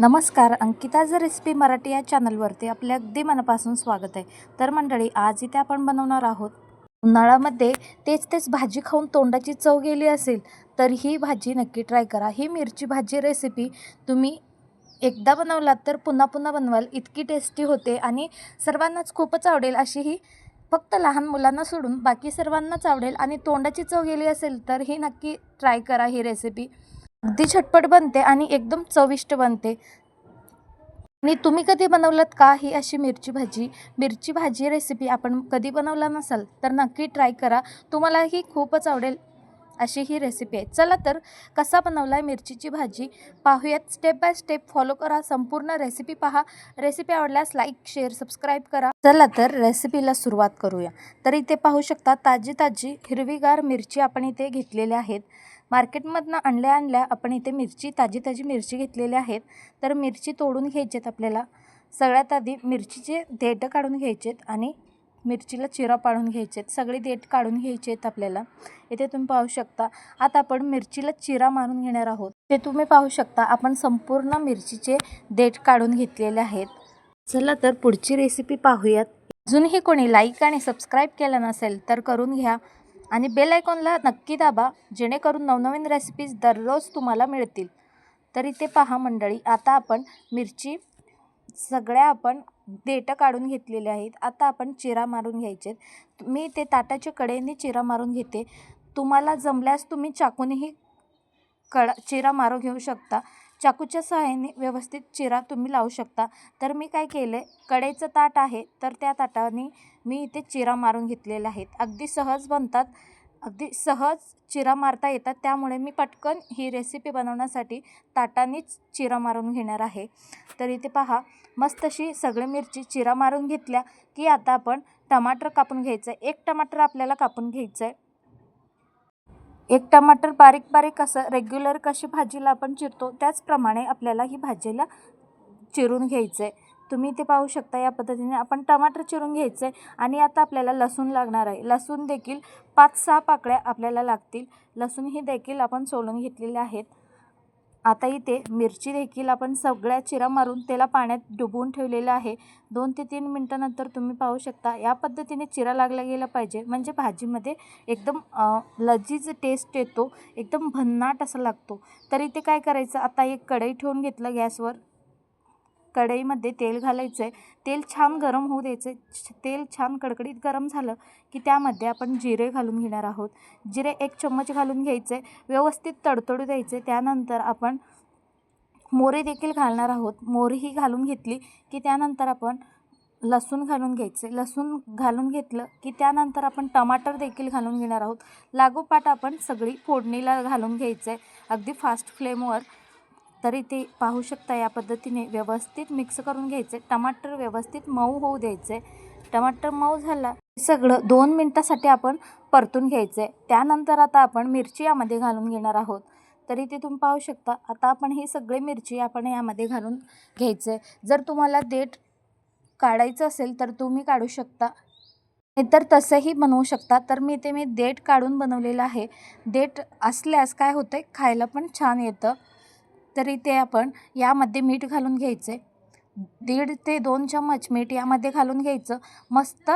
नमस्कार, अंकिताज रेसिपी मराठी या चॅनलवरती आपले अगदी मनापासून स्वागत आहे. तर मंडळी, आज इथे आपण बनवणार आहोत उन्हाळ्यामध्ये तेच भाजी खाऊन तोंडाची चव गेली असेल तर ही भाजी नक्की ट्राय करा. ही मिरची भाजी रेसिपी तुम्ही एकदा बनवलात तर पुन्हा पुन्हा बनवाल, इतकी टेस्टी होते आणि सर्वांनाच खूपच आवडेल. अशी ही फक्त लहान मुलांना सोडून बाकी सर्वांनाच आवडेल आणि तोंडाची चव गेली असेल तर ही नक्की ट्राय करा. ही रेसिपी अगदी झटपट बनते आणि एकदम चविष्ट बनते. आणि तुम्ही कधी बनवलात का ही अशी मिरची भाजी रेसिपी आपण कधी बनवला नसाल तर नक्की ट्राय करा. तुम्हाला ही खूपच आवडेल अशी ही रेसिपी आहे. चला तर कसा बनवला आहे मिरचीची भाजी पाहूयात. स्टेप बाय स्टेप फॉलो करा, संपूर्ण रेसिपी पहा. रेसिपी आवडल्यास लाईक, शेअर, सबस्क्राईब करा. चला तर रेसिपीला सुरुवात करूया. तर इथे पाहू शकता ताजी हिरवीगार मिरची आपण इथे घेतलेल्या आहेत. मार्केटमधनं आणल्या आपण इथे ताजी मिरची घेतलेल्या आहेत. तर मिरची तोडून घ्यायची आहेत आपल्याला. सगळ्यात आधी मिरचीचे देठं काढून घ्यायचे आहेत आणि मिरचीला चिरा पाडून घ्यायचे आहेत. सगळे देठ काढून घ्यायचे आहेत आपल्याला. इथे तुम्ही पाहू शकता. आता आपण मिरचीला चिरा मारून घेणार आहोत. ते तुम्ही पाहू शकता आपण संपूर्ण मिरचीचे देठ काढून घेतलेले आहेत. चला तर पुढची रेसिपी पाहूयात. अजूनही कोणी लाईक आणि सबस्क्राईब केलं नसेल तर करून घ्या आणि बेल आयकॉनला नक्की दाबा, जेणेकरून नवनवीन रेसिपीज दररोज तुम्हाला मिळतील. तर इथे पहा मंडळी, आता आपण मिरची सगळ्या आपण देठं काढून घेतलेले आहेत. आता आपण चिरा मारून घ्यायचे. मी ते ताटाच्या कडेने चिरा मारून घेते. तुम्हाला जमल्यास तुम्ही चाकूनेही चिरा मारून घेऊ शकता. चाकूच्या सहाय्याने व्यवस्थित चिरा तुम्ही लावू शकता. तर मी काय केलं, कढईचं ताट आहे तर त्या ताटाने मी इथे चिरा मारून घेतलेला आहेत. अगदी सहज बनतात, अगदी सहज चिरा मारता येतात. त्यामुळे मी पटकन ही रेसिपी बनवण्यासाठी ताटानेच चिरा मारून घेणार आहे. तर इथे पहा, मस्त अशी सगळी मिरची चिरा मारून घेतल्या की आता आपण टमाटर कापून घ्यायचं आहे. एक टमाटर आपल्याला कापून घ्यायचं आहे. एक टमाटर बारीक असं रेग्युलर कशी भाजीला आपण चिरतो त्याचप्रमाणे आपल्याला ही भाजीला चिरून घ्यायचं आहे. तुम्ही ते पाहू शकता. या पद्धतीने आपण टमाटर चिरून घ्यायचं आहे. आणि आता आपल्याला लसूण लागणार आहे. लसूण देखील 5-6 पाकळ्या आपल्याला लागतील. लसूण ही देखील आपण सोलून घेतलेले आहेत. आता इथे मिरची देखील आपण सगळ्या चिरा मारून त्याला पाण्यात डुबवून ठेवलेलं आहे. 2 ते 3 मिनटानंतर तुम्ही पाहू शकता. या पद्धतीने चिरा लागला गेला पाहिजे, म्हणजे भाजीमध्ये एकदम लजीज टेस्ट येतो, एकदम भन्नाट असा लागतो. तर इथे काय करायचं, आता एक कढई ठेवून घेतलं गॅसवर. कढईमध्ये तेल घालायचं आहे. तेल छान गरम होऊ द्यायचं आहे. तेल छान कडकडीत गरम झालं की त्यामध्ये आपण जिरे घालून घेणार आहोत. जिरे 1 चम्मच घालून घ्यायचे, व्यवस्थित तडतडू द्यायचे. त्यानंतर आपण मोहरी देखील घालणार आहोत. मोहरीही घालून घेतली की त्यानंतर आपण लसूण घालून घ्यायचे. लसूण घालून घेतलं की त्यानंतर आपण टमाटर देखील घालून घेणार आहोत. लागोपाठ आपण सगळी फोडणीला घालून घ्यायचं आहे, अगदी फास्ट फ्लेमवर. तरी ते पाहू शकता. या पद्धतीने व्यवस्थित मिक्स करून घ्यायचे. टमाटर व्यवस्थित मऊ होऊ द्यायचे. टमाटर मऊ झाला सगळं 2 मिनटासाठी आपण परतून घ्यायचं आहे. त्यानंतर आता आपण मिरची यामध्ये घालून घेणार आहोत. तरी ते तुम्ही पाहू शकता. आता आपण ही सगळी मिरची आपण यामध्ये घालून घ्यायचं आहे. जर तुम्हाला देठ काढायचं असेल तर तुम्ही काढू शकता, नाहीतर तसंही बनवू शकता. तर मी देठ काढून बनवलेलं आहे. देठ असल्यास काय होतं, खायला पण छान येतं. तरी ते आपण यामध्ये मीठ घालून घ्यायचे. 1.5 ते 2 चम्मच मीठ यामध्ये घालून घ्यायचं. मस्त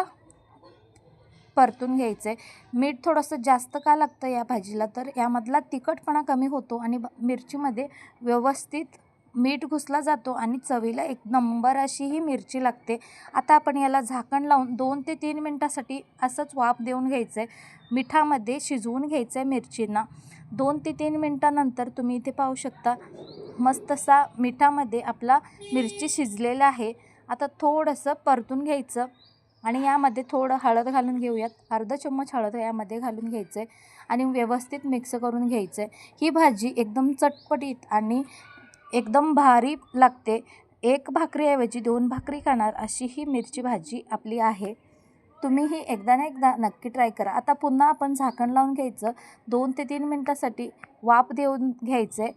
परतून घ्यायचे. मीठ थोडंसं जास्त का लागतं या भाजीला, तर यामधला तिखटपणा कमी होतो आणि मिरचीमध्ये व्यवस्थित मीठ घुसला जातो आणि चवीला एक नंबर अशी ही मिरची लागते. आता आपण याला झाकण लावून 2 ते 3 मिनटासाठी असंच वाफ देऊन घ्यायचं आहे. मिठामध्ये शिजवून घ्यायचं आहे मिरचींना. 2 ते 3 मिनटानंतर तुम्ही इथे पाहू शकता, मस्त असा मिठामध्ये आपला मिरची शिजलेला आहे. आता थोडंसं परतून घ्यायचं आणि यामध्ये थोडं हळद घालून घेऊयात. अर्धा चम्मच हळद यामध्ये घालून घ्यायचं आहे आणि व्यवस्थित मिक्स करून घ्यायचं आहे. ही भाजी एकदम चटपटीत आणि एकदम भारी लागते. 1 भाकरीऐवजी 2 भाकरी खाणार अशी ही मिरची भाजी आपली आहे. तुम्हीही एकदा ना एकदा नक्की ट्राय करा. आता पुन्हा आपण झाकण लावून घ्यायचं. 2 ते 3 मिनटासाठी वाफ देऊन घ्यायचं आहे.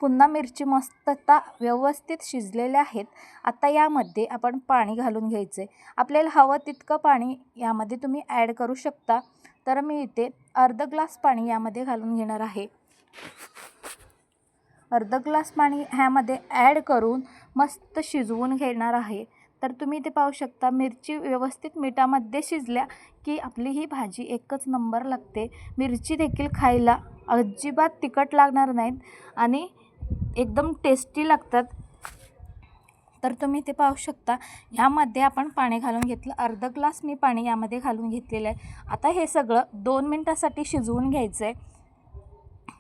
पुन्हा मिरची मस्तता व्यवस्थित शिजलेल्या आहेत. आता यामध्ये आपण पाणी घालून घ्यायचं आहे. आपल्याला हवं तितकं पाणी यामध्ये तुम्ही ॲड करू शकता. तर मी इथे अर्धा ग्लास पाणी यामध्ये घालून घेणार आहे. अर्धा ग्लास पाणी ह्यामध्ये ॲड करून मस्त शिजवून घेणार आहे. तर तुम्ही ते पाहू शकता मिरची व्यवस्थित मिठामध्ये शिजल्या की आपली ही भाजी एकच नंबर लागते. मिरची देखील खायला अजिबात तिखट लागणार नाहीत आणि एकदम टेस्टी लागतात. तर तुम्ही ते पाहू शकता ह्यामध्ये आपण पाणी घालून घेतलं. अर्धा ग्लास मी पाणी यामध्ये घालून घेतलेलं आहे. आता हे सगळं 2 मिनटासाठी शिजवून घ्यायचं आहे.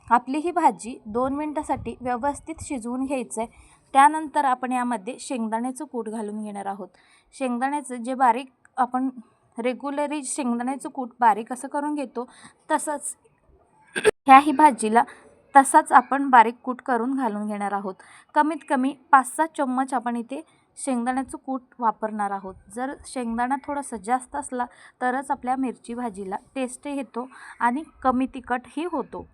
आपली ही भाजी 2 मिनटासाठी व्यवस्थित शिजवून घ्यायचं आहे. त्यानंतर आपण यामध्ये शेंगदाण्याचं कूट घालून घेणार आहोत. शेंगदाण्याचं जे बारीक आपण रेग्युलरी शेंगदाण्याचं कूट बारीक असं करून घेतो तसंच ह्याही भाजीला तसाच आपण बारीक कूट करून घालून घेणार आहोत. कमीत कमी 5-6 चम्मच आपण इथे शेंगदाण्याचं कूट वापरणार आहोत. जर शेंगदाणा थोडासा जास्त असला तरच आपल्या मिरची भाजीला टेस्ट येतो आणि कमी तिखटही होतो.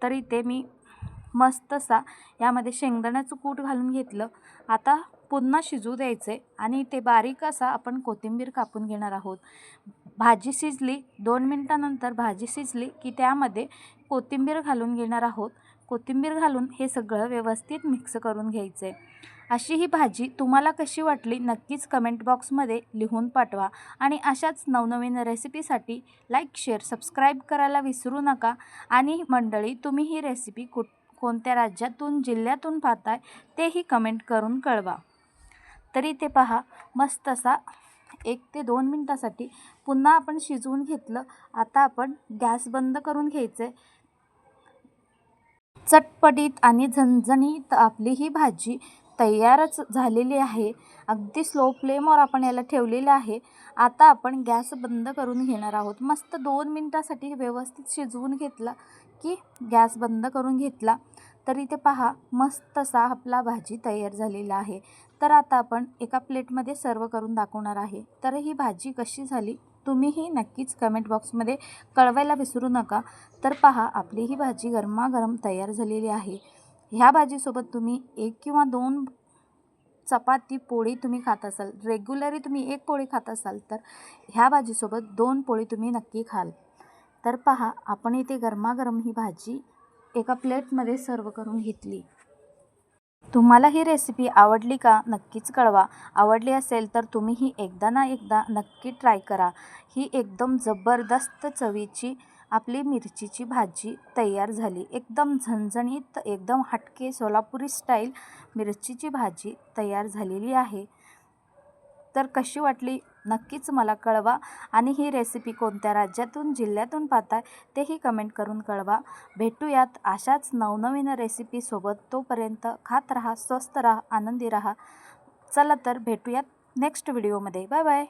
तर इथे मी मस्तसा यामध्ये शेंगदाण्याचं कूट घालून घेतलं. आता पुन्हा शिजू द्यायचं आहे आणि ते बारीक असा आपण कोथिंबीर कापून घेणार आहोत. भाजी शिजली 2 मिनटानंतर भाजी शिजली की त्यामध्ये कोथिंबीर घालून घेणार आहोत. कोथिंबीर घालून हे सगळं व्यवस्थित मिक्स करून घ्यायचं आहे. अशी ही भाजी तुम्हाला कशी वाटली नक्कीच कमेंट बॉक्समध्ये लिहून पाठवा आणि अशाच नवनवीन रेसिपीसाठी लाईक, शेअर, सबस्क्राईब करायला विसरू नका. आणि मंडळी तुम्ही ही रेसिपी कोणत्या राज्यातून जिल्ह्यातून पाहताय तेही कमेंट करून कळवा. तरी ते पहा मस्त असा 1 ते 2 मिनटासाठी पुन्हा आपण शिजवून घेतलं. आता आपण गॅस बंद करून घ्यायचं आहे. चटपटीत आणि झणझणीत आपली ही भाजी तयारच झालेली आहे. अगदी स्लो फ्लेमवर आपण याला ठेवलेलं आहे. आता आपण गॅस बंद करून घेणार आहोत. मस्त 2 मिनटासाठी व्यवस्थित शिजवून घेतला की गॅस बंद करून घेतला. तर इथे पहा मस्त असा आपला भाजी तयार झालेला आहे. तर आता आपण एका प्लेटमध्ये सर्व करून दाखवणार आहे. तर ही भाजी कशी झाली तुम्हीही नक्कीच कमेंट बॉक्समध्ये कळवायला विसरू नका. तर पहा आपली ही भाजी गरमागरम तयार झालेली आहे. ह्या भाजीसोबत तुम्ही 1 किंवा 2 चपाती पोळी तुम्ही खात असाल, रेग्युलरी तुम्ही 1 पोळी खात असाल तर ह्या भाजीसोबत 2 पोळी तुम्ही नक्की खाल. तर पहा आपण इथे गरमागरम ही भाजी एका प्लेटमध्ये सर्व करून घेतली. तुम्हाला ही रेसिपी आवडली का नक्कीच कळवा. आवडली असेल तर तुम्हीही एकदा ना एकदा नक्की ट्राय करा. ही एकदम जबरदस्त चवीची आपली मिरचीची भाजी तयार झाली. एकदम झणझणीत, एकदम हटके सोलापुरी स्टाईल मिरचीची भाजी तयार झालेली आहे. तर कशी वाटली नक्कीच मला कळवा आणि ही रेसिपी कोणत्या राज्यातून जिल्ह्यातून पाहताय तेही कमेंट करून कळवा. भेटूयात अशाच नवनवीन रेसिपीसोबत. तोपर्यंत खात राहा, स्वस्त राहा, आनंदी राहा. चला तर भेटूयात नेक्स्ट व्हिडिओमध्ये. Bye bye.